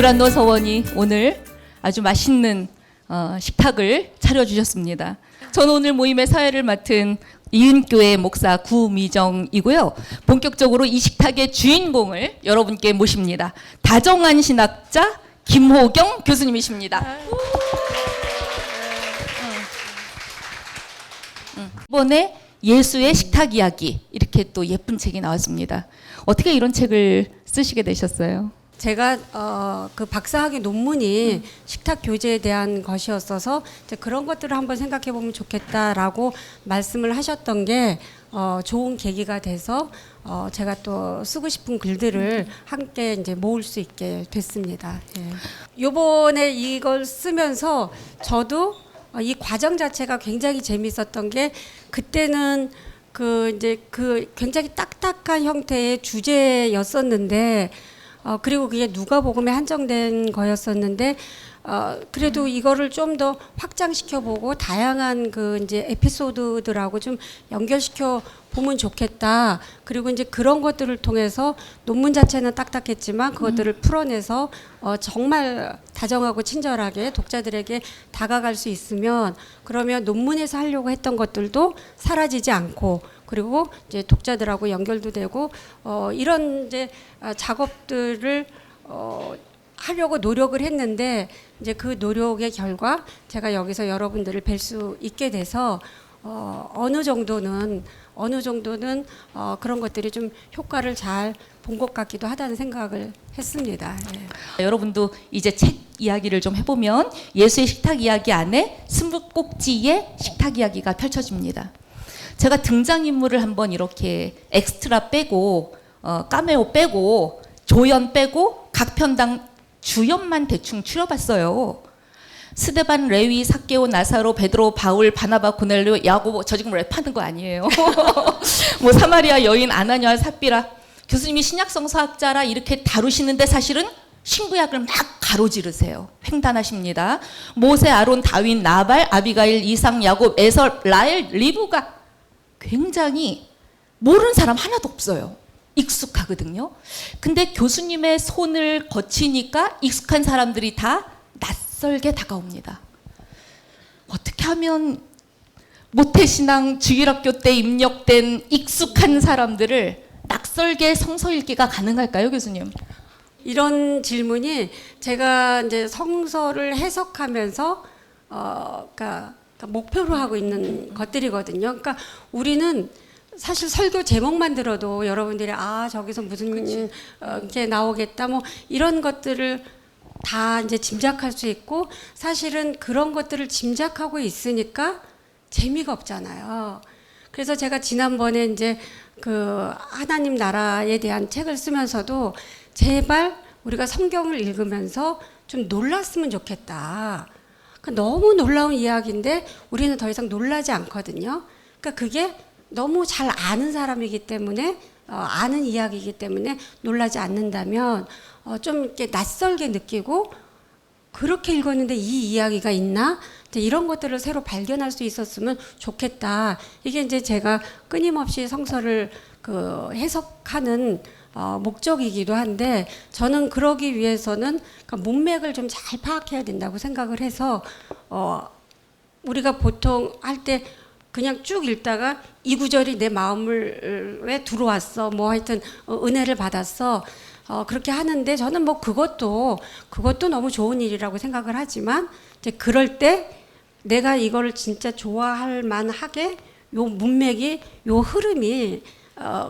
불안노 서원이 오늘 아주 맛있는 식탁을 차려주셨습니다. 저는 오늘 모임의 사회를 맡은 이은교회 목사 구미정이고요. 본격적으로 이 식탁의 주인공을 여러분께 모십니다. 다정한 신학자 김호경 교수님이십니다. 이번에 예수의 식탁 이야기, 이렇게 또 예쁜 책이 나왔습니다. 어떻게 이런 책을 쓰시게 되셨어요? 제가 그 박사학위 논문이 식탁 교제에 대한 것이었어서 이제 그런 것들을 한번 생각해 보면 좋겠다라고 말씀을 하셨던 게 좋은 계기가 돼서 제가 또 쓰고 싶은 글들을 함께 이제 모을 수 있게 됐습니다. 예. 요번에 이걸 쓰면서 저도 이 과정 자체가 굉장히 재미있었던 게, 그때는 이제 굉장히 딱딱한 형태의 주제였었는데, 그리고 그게 누가복음에 한정된 거였었는데, 그래도 이거를 좀 더 확장시켜 보고 다양한 이제 에피소드들하고 좀 연결시켜 보면 좋겠다. 그리고 이제 그런 것들을 통해서 논문 자체는 딱딱했지만 그것들을 풀어내서 정말 다정하고 친절하게 독자들에게 다가갈 수 있으면, 그러면 논문에서 하려고 했던 것들도 사라지지 않고, 그리고 이제 독자들하고 연결도 되고, 이런 이제 작업들을 하려고 노력을 했는데, 이제 그 노력의 결과 제가 여기서 여러분들을 뵐 수 있게 돼서 어느 정도는 그런 것들이 좀 효과를 잘 본 것 같기도 하다는 생각을 했습니다. 예. 여러분도 이제 책 이야기를 좀 해보면 예수의 식탁 이야기 안에 스무꼭지의 식탁 이야기가 펼쳐집니다. 제가 등장인물을 한번 이렇게 엑스트라 빼고 카메오 빼고 조연 빼고 각 편당 주연만 대충 추려봤어요. 스데반, 레위, 삭개오, 나사로, 베드로, 바울, 바나바, 고넬료, 야고보. 저 지금 랩하는 거 아니에요. 뭐 사마리아 여인, 아나니아, 삽비라. 교수님이 신약성서학자라 이렇게 다루시는데 사실은 신구약을 막 가로지르세요. 횡단하십니다. 모세, 아론, 다윗, 나발, 아비가일, 이상, 야곱, 에설, 라엘, 리브가 굉장히 모르는 사람 하나도 없어요. 익숙하거든요. 근데 교수님의 손을 거치니까 익숙한 사람들이 다 낯설게 다가옵니다. 어떻게 하면 모태신앙 주일학교 때 입력된 익숙한 사람들을 낯설게 성서 읽기가 가능할까요, 교수님? 이런 질문이 제가 이제 성서를 해석하면서 그러니까 목표로 하고 있는 것들이거든요. 그러니까 우리는 사실 설교 제목만 들어도 여러분들이 저기서 무슨 게 나오겠다 뭐 이런 것들을 다 이제 짐작할 수 있고, 사실은 그런 것들을 짐작하고 있으니까 재미가 없잖아요. 그래서 제가 지난번에 이제 하나님 나라에 대한 책을 쓰면서도 제발 우리가 성경을 읽으면서 좀 놀랐으면 좋겠다. 그러니까 너무 놀라운 이야기인데 우리는 더 이상 놀라지 않거든요. 그러니까 그게 너무 잘 아는 사람이기 때문에, 아는 이야기이기 때문에 놀라지 않는다면 좀 이렇게 낯설게 느끼고, 그렇게 읽었는데 이 이야기가 있나? 이런 것들을 새로 발견할 수 있었으면 좋겠다. 이게 이제 제가 끊임없이 성서를 해석하는 목적이기도 한데, 저는 그러기 위해서는 문맥을 좀 잘 파악해야 된다고 생각을 해서, 우리가 보통 할 때 그냥 쭉 읽다가 이 구절이 내 마음을 왜 들어왔어, 뭐 하여튼 은혜를 받았어, 그렇게 하는데, 저는 뭐 그것도 너무 좋은 일이라고 생각을 하지만, 이제 그럴 때 내가 이거를 진짜 좋아할 만하게 요 문맥이, 요 흐름이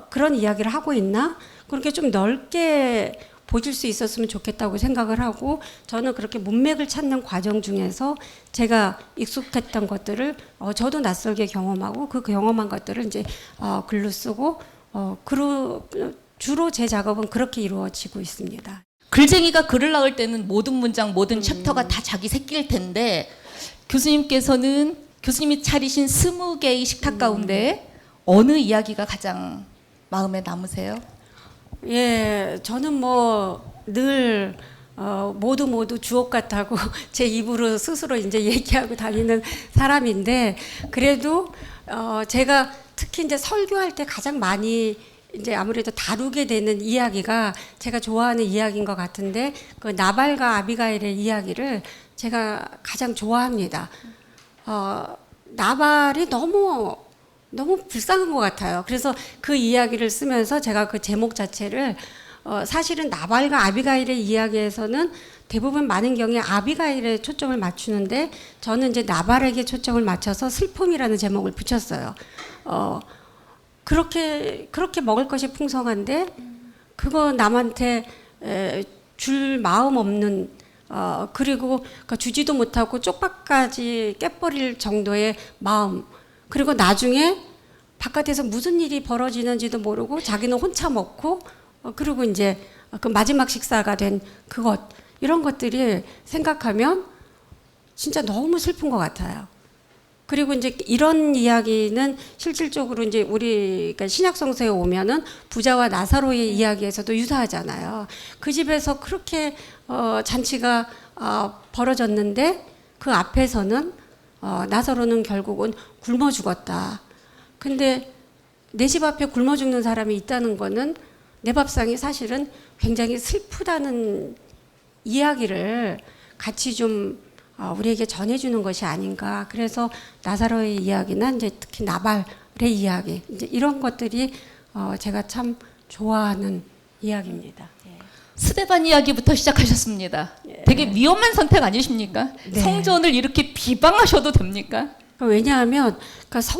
그런 이야기를 하고 있나, 그렇게 좀 넓게 보실 수 있었으면 좋겠다고 생각을 하고, 저는 그렇게 문맥을 찾는 과정 중에서 제가 익숙했던 것들을 저도 낯설게 경험하고, 그 경험한 것들을 이제 글로 쓰고, 주로 제 작업은 그렇게 이루어지고 있습니다. 글쟁이가 글을 낳을 때는 모든 문장, 모든 챕터가 다 자기 새끼일 텐데, 교수님께서는 교수님이 차리신 20개의 식탁 가운데 어느 이야기가 가장 마음에 남으세요? 예, 저는 늘 모두 주옥 같다고 제 입으로 스스로 이제 얘기하고 다니는 사람인데, 그래도 제가 특히 이제 설교할 때 가장 많이 이제 아무래도 다루게 되는 이야기가 제가 좋아하는 이야기인 것 같은데 그 나발과 아비가일의 이야기를 제가 가장 좋아합니다. 나발이 너무 불쌍한 것 같아요. 그래서 그 이야기를 쓰면서 제가 그 제목 자체를 사실은 나발과 아비가일의 이야기에서는 대부분 많은 경우에 아비가일에 초점을 맞추는데 저는 이제 나발에게 초점을 맞춰서 슬픔이라는 제목을 붙였어요. 그렇게 먹을 것이 풍성한데 그거 남한테 줄 마음 없는 그리고 그러니까 주지도 못하고 쪽박까지 깨버릴 정도의 마음. 그리고 나중에 바깥에서 무슨 일이 벌어지는지도 모르고 자기는 혼자 먹고 그리고 이제 그 마지막 식사가 된 그것 이런 것들이 생각하면 진짜 너무 슬픈 것 같아요. 그리고 이제 이런 이야기는 실질적으로 이제 우리가 신약 성서에 오면은 부자와 나사로의 이야기에서도 유사하잖아요. 그 집에서 그렇게 잔치가 벌어졌는데 그 앞에서는 나사로는 결국은 굶어 죽었다. 근데 내 집 앞에 굶어 죽는 사람이 있다는 거는 내 밥상이 사실은 굉장히 슬프다는 이야기를 같이 좀 우리에게 전해주는 것이 아닌가. 그래서 나사로의 이야기나 이제 특히 나발의 이야기 이제 이런 것들이 제가 참 좋아하는 이야기입니다. 스데반 이야기부터 시작하셨습니다. 되게 위험한 선택 아니십니까? 네. 성전을 이렇게 비방하셔도 됩니까? 왜냐하면 그러니까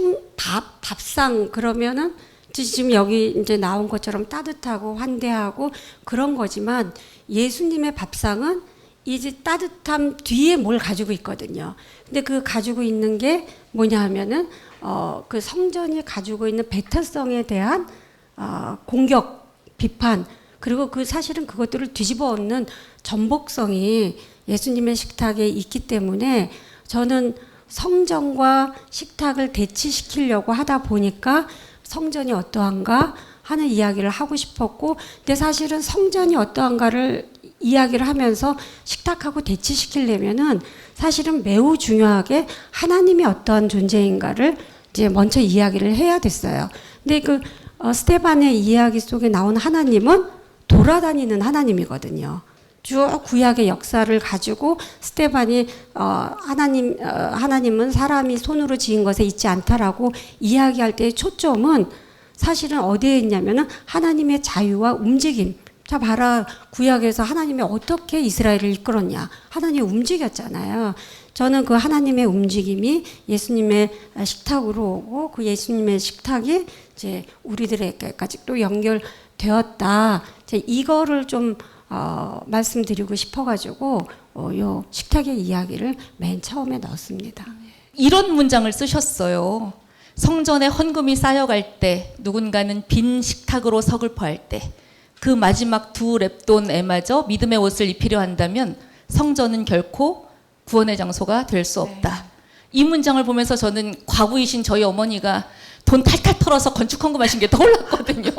밥상 그러면은 지금 여기 이제 나온 것처럼 따뜻하고 환대하고 그런 거지만 예수님의 밥상은 이제 따뜻함 뒤에 뭘 가지고 있거든요. 근데 그 가지고 있는 게 뭐냐 하면은 그 성전이 가지고 있는 배타성에 대한 공격, 비판 그리고 그 사실은 그것들을 뒤집어 엎는 전복성이 예수님의 식탁에 있기 때문에 저는 성전과 식탁을 대치시키려고 하다 보니까 성전이 어떠한가 하는 이야기를 하고 싶었고 근데 사실은 성전이 어떠한가를 이야기를 하면서 식탁하고 대치시키려면은 사실은 매우 중요하게 하나님이 어떠한 존재인가를 이제 먼저 이야기를 해야 됐어요. 근데 그 스데반의 이야기 속에 나온 하나님은 돌아다니는 하나님이거든요. 쭉 구약의 역사를 가지고 스데반이 하나님은 사람이 손으로 지은 것에 있지 않다라고 이야기할 때의 초점은 사실은 어디에 있냐면은 하나님의 자유와 움직임. 자 봐라 구약에서 하나님이 어떻게 이스라엘을 이끌었냐. 하나님이 움직였잖아요. 저는 그 하나님의 움직임이 예수님의 식탁으로 오고 그 예수님의 식탁이 이제 우리들에게까지 또 연결되었다. 이거를 좀 말씀드리고 싶어가지고 요 식탁의 이야기를 맨 처음에 넣었습니다. 이런 문장을 쓰셨어요. 성전에 헌금이 쌓여갈 때 누군가는 빈 식탁으로 서글퍼할 때 그 마지막 두 렙돈에마저 믿음의 옷을 입히려 한다면 성전은 결코 구원의 장소가 될 수 없다. 이 문장을 보면서 저는 과부이신 저희 어머니가 돈 탈탈 털어서 건축 헌금하신 게 떠올랐거든요.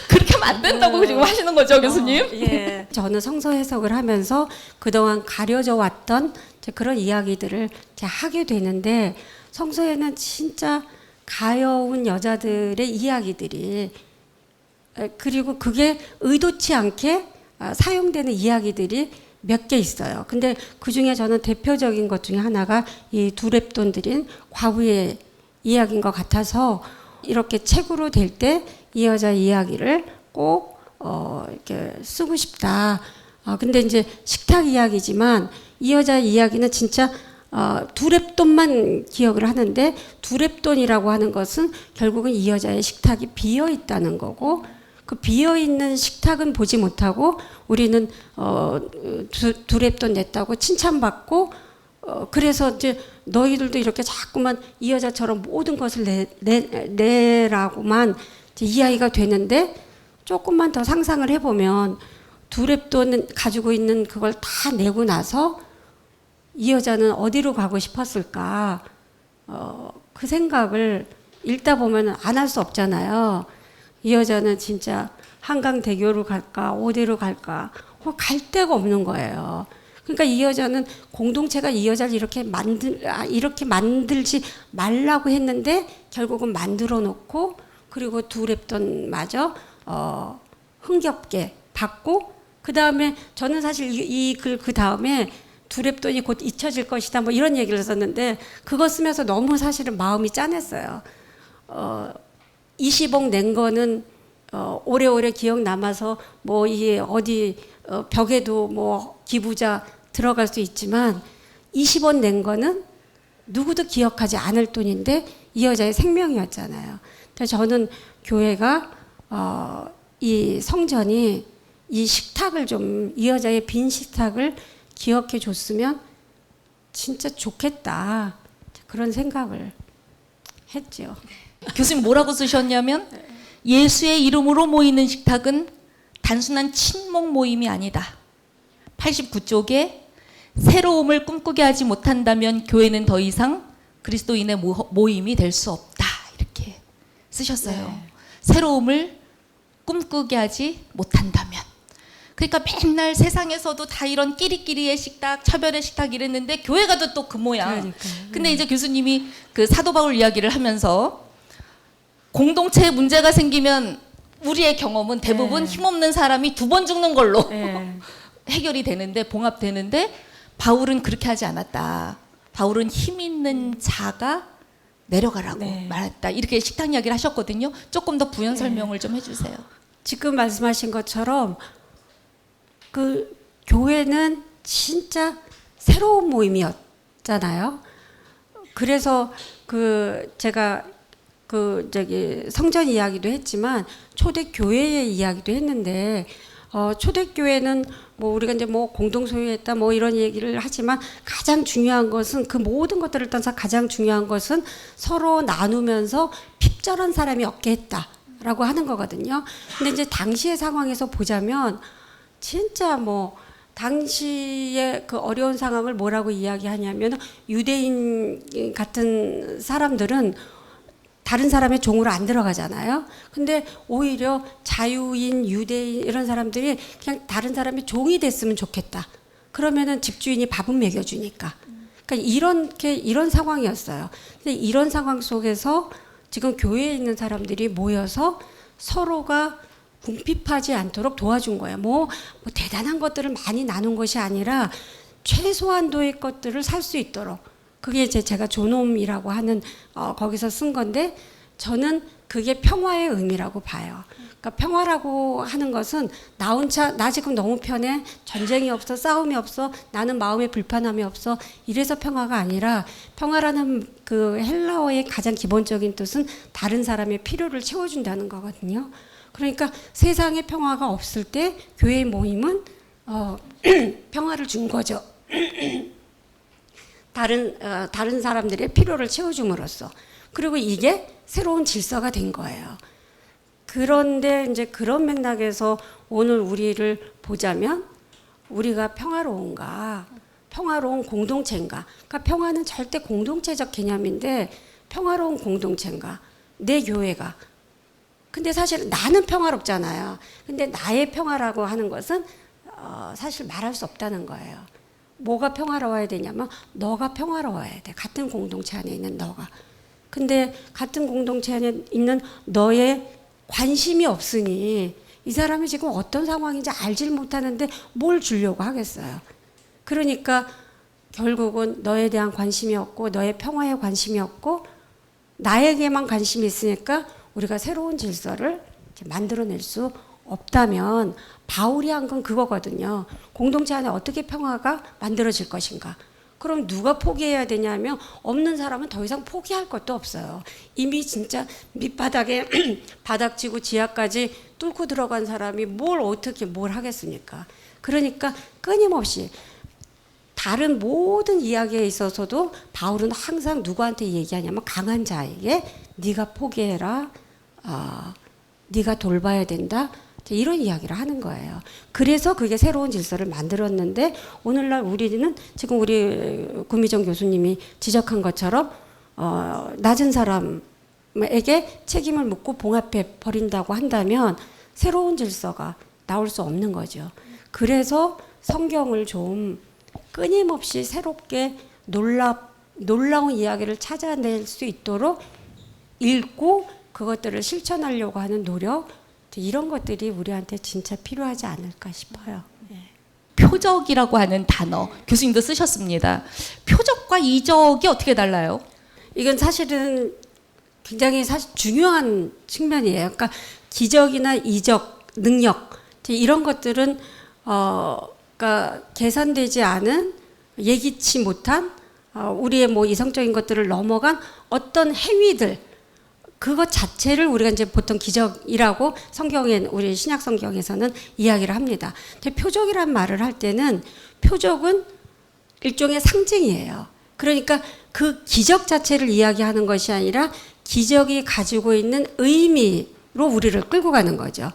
그렇게 하면 안 된다고 지금 하시는 거죠, 교수님? 예. 저는 성서 해석을 하면서 그동안 가려져 왔던 그런 이야기들을 하게 되는데 성서에는 진짜 가여운 여자들의 이야기들이 그리고 그게 의도치 않게 사용되는 이야기들이 몇 개 있어요. 근데 그 중에 저는 대표적인 것 중에 하나가 이 두 렙돈들인 과부의 이야기인 것 같아서 이렇게 책으로 될 때 이 여자 이야기를 꼭 이렇게 쓰고 싶다. 근데 이제 식탁 이야기지만 이 여자 이야기는 진짜 두 렙돈만 기억을 하는데 두 렙돈이라고 하는 것은 결국은 이 여자의 식탁이 비어 있다는 거고 그 비어 있는 식탁은 보지 못하고 우리는 두 렙돈 냈다고 칭찬받고 그래서 이제 너희들도 이렇게 자꾸만 이 여자처럼 모든 것을 내라고만 이야기가 되는데 조금만 더 상상을 해보면 두 렙돈 가지고 있는 그걸 다 내고 나서 이 여자는 어디로 가고 싶었을까? 그 생각을 읽다 보면 안 할 수 없잖아요. 이 여자는 진짜 한강대교로 갈까? 어디로 갈까? 갈 데가 없는 거예요. 그러니까 이 여자는 공동체가 이 여자를 이렇게 만들지 말라고 했는데 결국은 만들어 놓고 그리고 두 랩돈마저 흥겹게 받고, 그 다음에 저는 사실 이 글 그 다음에 두 랩돈이 곧 잊혀질 것이다 뭐 이런 얘기를 썼는데, 그거 쓰면서 너무 사실은 마음이 짠했어요. 20억 낸 거는 오래오래 기억 남아서 뭐 이게 어디 벽에도 뭐 기부자 들어갈 수 있지만, 20원 낸 거는 누구도 기억하지 않을 돈인데 이 여자의 생명이었잖아요. 그래서 저는 교회가 이 성전이 이 식탁을 좀, 이 여자의 빈 식탁을 기억해 줬으면 진짜 좋겠다, 그런 생각을 했죠. 교수님 뭐라고 쓰셨냐면, 예수의 이름으로 모이는 식탁은 단순한 친목 모임이 아니다. 89쪽에 새로움을 꿈꾸게 하지 못한다면 교회는 더 이상 그리스도인의 모임이 될 수 없다, 이렇게 쓰셨어요. 네. 새로움을 꿈꾸게 하지 못한다면. 그러니까 맨날 세상에서도 다 이런 끼리끼리의 식탁, 차별의 식탁 이랬는데 교회 가도 또 그 모양. 그러니까요. 근데 이제 교수님이 그 사도 바울 이야기를 하면서 공동체에 문제가 생기면 우리의 경험은 대부분 네. 힘없는 사람이 두 번 죽는 걸로 네. 해결이 되는데, 봉합되는데, 바울은 그렇게 하지 않았다. 바울은 힘 있는 자가 내려가라고 네. 말했다. 이렇게 식탁 이야기를 하셨거든요. 조금 더 부연 설명을 좀 해주세요. 지금 말씀하신 것처럼 그 교회는 진짜 새로운 모임이었잖아요. 그래서 그 제가 그 저기 성전 이야기도 했지만 초대교회의 이야기도 했는데, 초대교회는 뭐 우리가 이제 뭐 공동소유했다 뭐 이런 얘기를 하지만, 가장 중요한 것은, 그 모든 것들을 떠나서 가장 중요한 것은 서로 나누면서 핍절한 사람이 없게 했다라고 하는 거거든요. 근데 이제 당시의 상황에서 보자면 진짜 뭐 당시의 그 어려운 상황을 뭐라고 이야기하냐면, 유대인 같은 사람들은 다른 사람의 종으로 안 들어가잖아요. 근데 오히려 자유인, 유대인 이런 사람들이 그냥 다른 사람의 종이 됐으면 좋겠다. 그러면은 집주인이 밥은 먹여주니까. 그러니까 이런 상황이었어요. 근데 이런 상황 속에서 지금 교회에 있는 사람들이 모여서 서로가 궁핍하지 않도록 도와준 거예요. 뭐 대단한 것들을 많이 나눈 것이 아니라 최소한도의 것들을 살 수 있도록. 그게 이제 제가 존엄이라고 하는 거기서 쓴 건데, 저는 그게 평화의 의미라고 봐요. 그러니까 평화라고 하는 것은 나 혼자, 나 지금 너무 편해, 전쟁이 없어, 싸움이 없어, 나는 마음에 불편함이 없어, 이래서 평화가 아니라, 평화라는 그 헬라어의 가장 기본적인 뜻은 다른 사람의 필요를 채워준다는 거거든요. 그러니까 세상에 평화가 없을 때 교회의 모임은 평화를 준 거죠. 다른 사람들의 필요를 채워줌으로써. 그리고 이게 새로운 질서가 된 거예요. 그런데 이제 그런 맥락에서 오늘 우리를 보자면, 우리가 평화로운가, 평화로운 공동체인가. 그러니까 평화는 절대 공동체적 개념인데, 평화로운 공동체인가, 내 교회가. 근데 사실 나는 평화롭잖아요. 근데 나의 평화라고 하는 것은 사실 말할 수 없다는 거예요. 뭐가 평화로워야 되냐면, 너가 평화로워야 돼. 같은 공동체 안에 있는 너가. 근데 같은 공동체 안에 있는 너의 관심이 없으니 이 사람이 지금 어떤 상황인지 알질 못하는데 뭘 주려고 하겠어요. 그러니까 결국은 너에 대한 관심이 없고, 너의 평화에 관심이 없고, 나에게만 관심이 있으니까 우리가 새로운 질서를 만들어낼 수 없다면, 바울이 한 건 그거거든요. 공동체 안에 어떻게 평화가 만들어질 것인가. 그럼 누가 포기해야 되냐면, 없는 사람은 더 이상 포기할 것도 없어요. 이미 진짜 밑바닥에 바닥지구 지하까지 뚫고 들어간 사람이 어떻게 뭘 하겠습니까? 그러니까 끊임없이 다른 모든 이야기에 있어서도 바울은 항상 누구한테 얘기하냐면, 강한 자에게 네가 포기해라, 네가 돌봐야 된다, 이런 이야기를 하는 거예요. 그래서 그게 새로운 질서를 만들었는데, 오늘날 우리는 지금 우리 구미정 교수님이 지적한 것처럼 낮은 사람에게 책임을 묻고 봉합해 버린다고 한다면 새로운 질서가 나올 수 없는 거죠. 그래서 성경을 좀 끊임없이 새롭게 놀라운 이야기를 찾아낼 수 있도록 읽고, 그것들을 실천하려고 하는 노력, 이런 것들이 우리한테 진짜 필요하지 않을까 싶어요. 예. 표적이라고 하는 단어 교수님도 쓰셨습니다. 표적과 이적이 어떻게 달라요? 이건 사실은 굉장히 사실 중요한 측면이에요. 그러니까 기적이나 이적, 능력 이런 것들은 그러니까 계산되지 않은 예기치 못한 우리의 뭐 이성적인 것들을 넘어간 어떤 행위들 그것 자체를 우리가 이제 보통 기적이라고 성경에 우리 신약 성경에서는 이야기를 합니다. 근데 표적이란 말을 할 때는 표적은 일종의 상징이에요. 그러니까 그 기적 자체를 이야기하는 것이 아니라 기적이 가지고 있는 의미로 우리를 끌고 가는 거죠.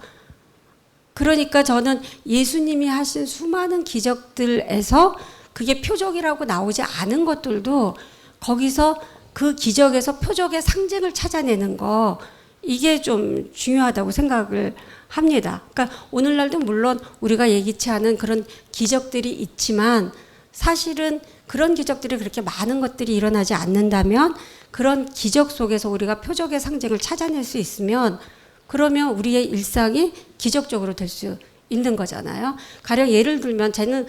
그러니까 저는 예수님이 하신 수많은 기적들에서 그게 표적이라고 나오지 않은 것들도 거기서 그 기적에서 표적의 상징을 찾아내는 거 이게 좀 중요하다고 생각을 합니다. 그러니까 오늘날도 물론 우리가 예기치 않은 그런 기적들이 있지만 사실은 그런 기적들이 그렇게 많은 것들이 일어나지 않는다면 그런 기적 속에서 우리가 표적의 상징을 찾아낼 수 있으면 그러면 우리의 일상이 기적적으로 될 수 있는 거잖아요. 가령 예를 들면 저는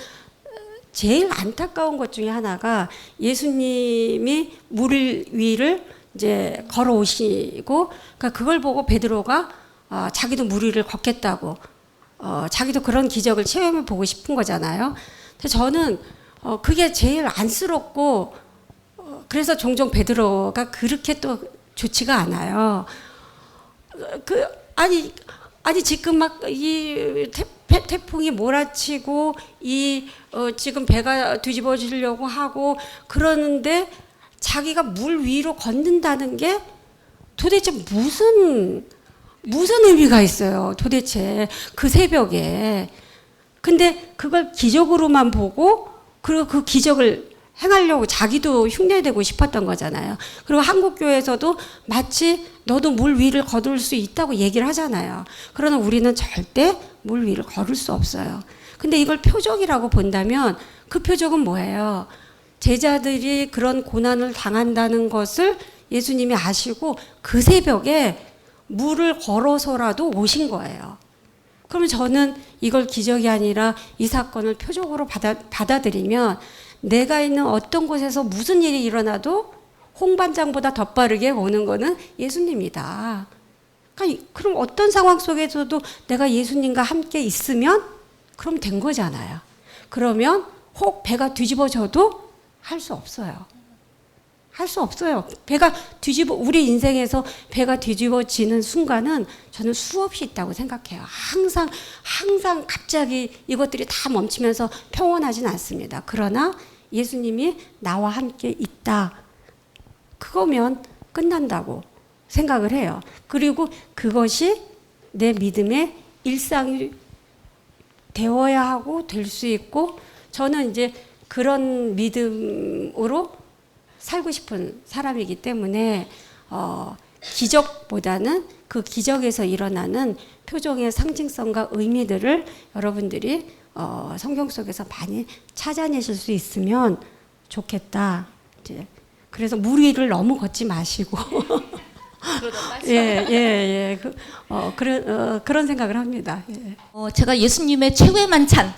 제일 안타까운 것 중에 하나가 예수님이 물 위를 이제 걸어오시고 그러니까 그걸 보고 베드로가 자기도 물 위를 걷겠다고 자기도 그런 기적을 체험해 보고 싶은 거잖아요. 근데 저는 그게 제일 안쓰럽고 그래서 종종 베드로가 그렇게 또 좋지가 않아요. 아니 지금 막 이 태풍이 몰아치고 지금 배가 뒤집어지려고 하고 그러는데 자기가 물 위로 걷는다는 게 도대체 무슨 의미가 있어요. 도대체 그 새벽에. 근데 그걸 기적으로만 보고 그리고 그 기적을 행하려고 자기도 흉내내고 싶었던 거잖아요. 그리고 한국교회에서도 마치 너도 물 위를 걸을 수 있다고 얘기를 하잖아요. 그러나 우리는 절대 물 위를 걸을 수 없어요. 근데 이걸 표적이라고 본다면 그 표적은 뭐예요? 제자들이 그런 고난을 당한다는 것을 예수님이 아시고 그 새벽에 물을 걸어서라도 오신 거예요. 그러면 저는 이걸 기적이 아니라 이 사건을 표적으로 받아들이면 내가 있는 어떤 곳에서 무슨 일이 일어나도 홍반장보다 더 빠르게 오는 거는 예수님이다. 그러니까 그럼 어떤 상황 속에서도 내가 예수님과 함께 있으면 그럼 된 거잖아요. 그러면 혹 배가 뒤집어져도 할 수 없어요. 할 수 없어요. 우리 인생에서 배가 뒤집어지는 순간은 저는 수없이 있다고 생각해요. 항상 갑자기 이것들이 다 멈추면서 평온하진 않습니다. 그러나 예수님이 나와 함께 있다. 그거면 끝난다고 생각을 해요. 그리고 그것이 내 믿음의 일상이 되어야 하고 될 수 있고 저는 이제 그런 믿음으로 살고 싶은 사람이기 때문에 기적보다는 그 기적에서 일어나는 표정의 상징성과 의미들을 여러분들이 성경 속에서 많이 찾아내실 수 있으면 좋겠다. 이제 그래서 물 위를 너무 걷지 마시고 그런 생각을 합니다. 예. 제가 예수님의 최후의 만찬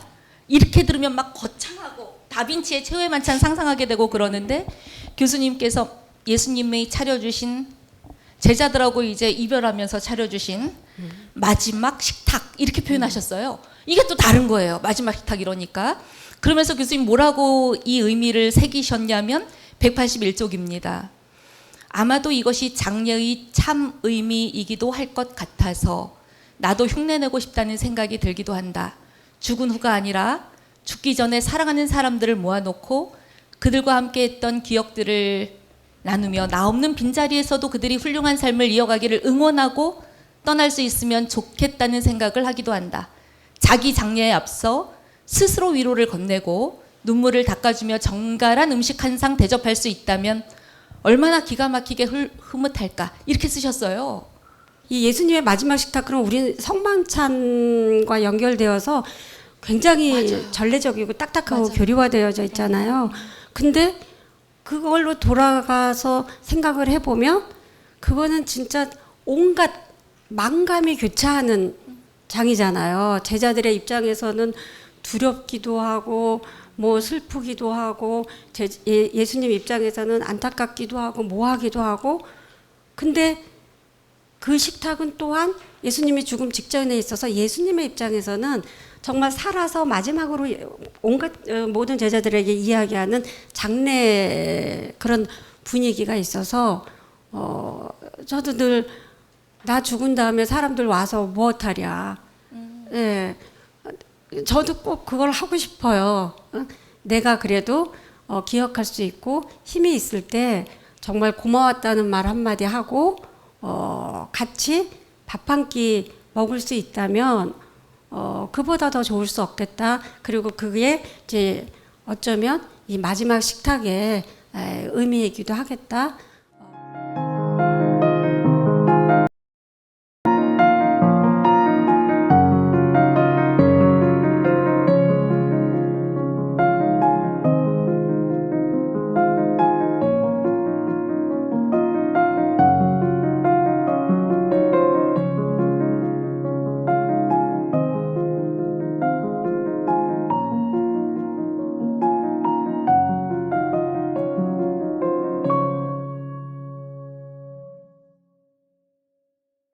이렇게 들으면 막 거창하고 다빈치의 최후의 만찬 상상하게 되고 그러는데 교수님께서 예수님이 차려주신 제자들하고 이제 이별하면서 차려주신 마지막 식탁 이렇게 표현하셨어요. 이게 또 다른 거예요. 마지막 식탁 이러니까. 그러면서 교수님 뭐라고 이 의미를 새기셨냐면 181쪽입니다. 아마도 이것이 장례의 참 의미이기도 할 것 같아서 나도 흉내내고 싶다는 생각이 들기도 한다. 죽은 후가 아니라 죽기 전에 사랑하는 사람들을 모아놓고 그들과 함께 했던 기억들을 나누며 나 없는 빈자리에서도 그들이 훌륭한 삶을 이어가기를 응원하고 떠날 수 있으면 좋겠다는 생각을 하기도 한다. 자기 장례에 앞서 스스로 위로를 건네고 눈물을 닦아주며 정갈한 음식 한 상 대접할 수 있다면 얼마나 기가 막히게 흐뭇할까 이렇게 쓰셨어요. 이 예수님의 마지막 식탁 그럼 우리 성만찬과 연결되어서 굉장히 맞아요. 전례적이고 딱딱하고 맞아요. 교리화되어져 있잖아요. 근데 그걸로 돌아가서 생각을 해보면 그거는 진짜 온갖 만감이 교차하는 장이잖아요. 제자들의 입장에서는 두렵기도 하고 뭐 슬프기도 하고 예수님 입장에서는 안타깝기도 하고 모하기도 하고 근데 그 식탁은 또한 예수님이 죽음 직전에 있어서 예수님의 입장에서는 정말 살아서 마지막으로 온갖 모든 제자들에게 이야기하는 장례 그런 분위기가 있어서 저도 늘 나 죽은 다음에 사람들 와서 무엇하랴. 예, 저도 꼭 그걸 하고 싶어요. 내가 그래도 기억할 수 있고 힘이 있을 때 정말 고마웠다는 말 한마디 하고 같이 밥 한 끼 먹을 수 있다면 그보다 더 좋을 수 없겠다. 그리고 그게 이제 어쩌면 이 마지막 식탁의 의미이기도 하겠다.